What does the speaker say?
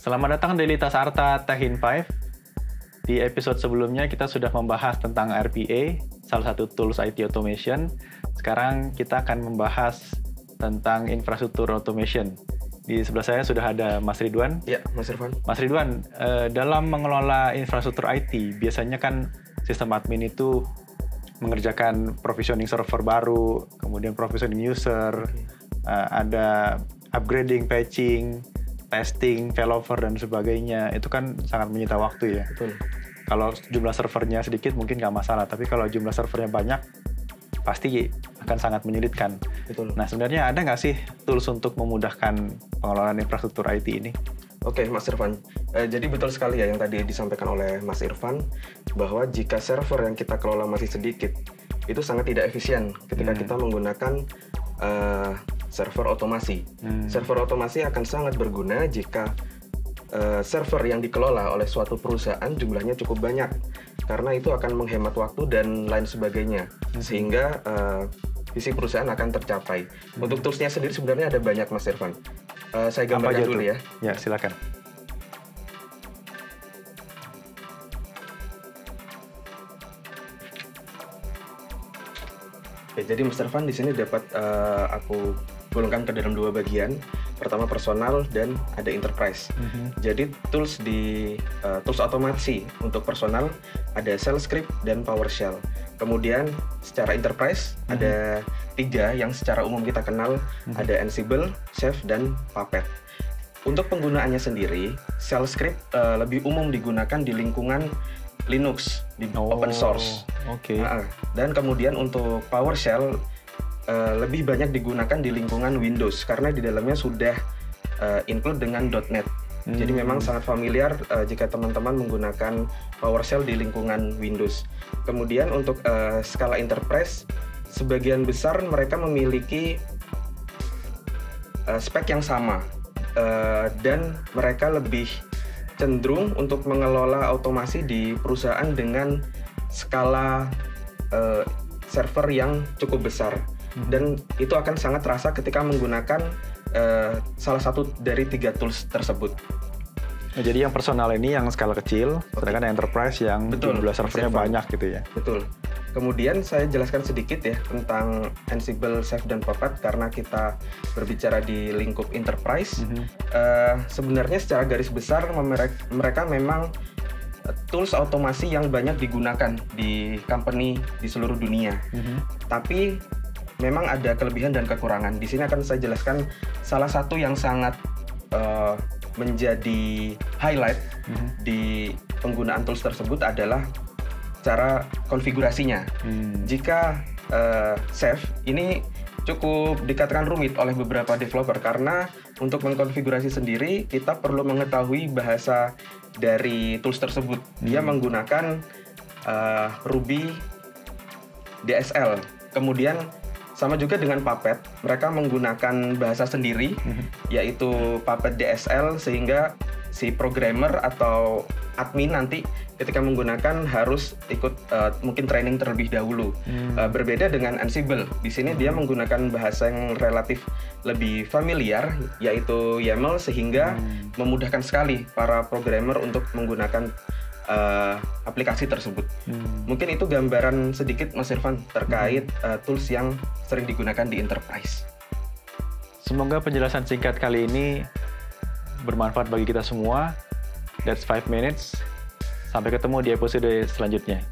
Selamat datang di Lita Sarta Tech in 5. Di episode sebelumnya kita sudah membahas tentang RPA, salah satu tools IT automation. Sekarang kita akan membahas tentang infrastruktur automation. Di sebelah saya sudah ada Mas Ridwan. Ya, Mas Irfan. Mas Ridwan, dalam mengelola infrastruktur IT, biasanya kan sistem admin itu mengerjakan provisioning server baru, kemudian provisioning user, ada upgrading, patching, testing, failover, dan sebagainya. Itu kan sangat menyita waktu ya. Betul. Kalau jumlah servernya sedikit mungkin nggak masalah, tapi kalau jumlah servernya banyak, pasti akan sangat menyulitkan. Betul. Nah, sebenarnya ada nggak sih tools untuk memudahkan pengelolaan infrastruktur IT ini? Oke, Mas Irfan. Jadi betul sekali ya yang tadi disampaikan oleh Mas Irfan, bahwa jika server yang kita kelola masih sedikit, itu sangat tidak efisien ketika kita menggunakan server otomasi. Server otomasi akan sangat berguna jika server yang dikelola oleh suatu perusahaan jumlahnya cukup banyak, karena itu akan menghemat waktu dan lain sebagainya, sehingga visi perusahaan akan tercapai. Untuk toolsnya sendiri sebenarnya ada banyak, Mas Irfan. Saya gambarkan dulu ya. Ya, silakan. Oke, jadi Mas Irfan di sini dapat aku golongkan ke dalam dua bagian. Pertama personal dan ada enterprise. Jadi tools tools otomasi untuk personal ada Shell Script dan PowerShell. Kemudian secara enterprise ada 3 yang secara umum kita kenal, ada Ansible, Chef, dan Puppet. Untuk penggunaannya sendiri, Shell Script lebih umum digunakan di lingkungan Linux, di open source. Oke. Dan kemudian untuk PowerShell lebih banyak digunakan di lingkungan Windows karena di dalamnya sudah include dengan .NET. Jadi memang sangat familiar jika teman-teman menggunakan PowerShell di lingkungan Windows. Kemudian untuk skala enterprise, sebagian besar mereka memiliki spek yang sama dan mereka lebih cenderung untuk mengelola otomasi di perusahaan dengan skala server yang cukup besar. Dan itu akan sangat terasa ketika menggunakan salah satu dari 3 tools tersebut. Nah, jadi yang personal ini yang skala kecil, sedangkan yang enterprise yang jumlah servernya banyak gitu ya. Betul. Kemudian saya jelaskan sedikit ya tentang Ansible, Chef, dan Puppet karena kita berbicara di lingkup enterprise. Sebenarnya secara garis besar mereka memang tools otomasi yang banyak digunakan di company di seluruh dunia. Tapi memang ada kelebihan dan kekurangan. Di sini akan saya jelaskan salah satu yang sangat menjadi highlight di penggunaan tools tersebut adalah cara konfigurasinya. Jika Chef ini cukup dikatakan rumit oleh beberapa developer karena untuk mengkonfigurasi sendiri kita perlu mengetahui bahasa dari tools tersebut. Dia menggunakan Ruby DSL. Kemudian sama juga dengan Puppet, mereka menggunakan bahasa sendiri, yaitu Puppet DSL, sehingga si programmer atau admin nanti ketika menggunakan harus ikut mungkin training terlebih dahulu. Berbeda dengan Ansible, di sini dia menggunakan bahasa yang relatif lebih familiar, yaitu YAML, sehingga memudahkan sekali para programmer untuk menggunakan aplikasi tersebut. Mungkin itu gambaran sedikit, Mas Irfan, terkait tools yang sering digunakan di enterprise. Semoga penjelasan singkat kali ini bermanfaat bagi kita semua. That's 5 minutes. Sampai ketemu di episode selanjutnya.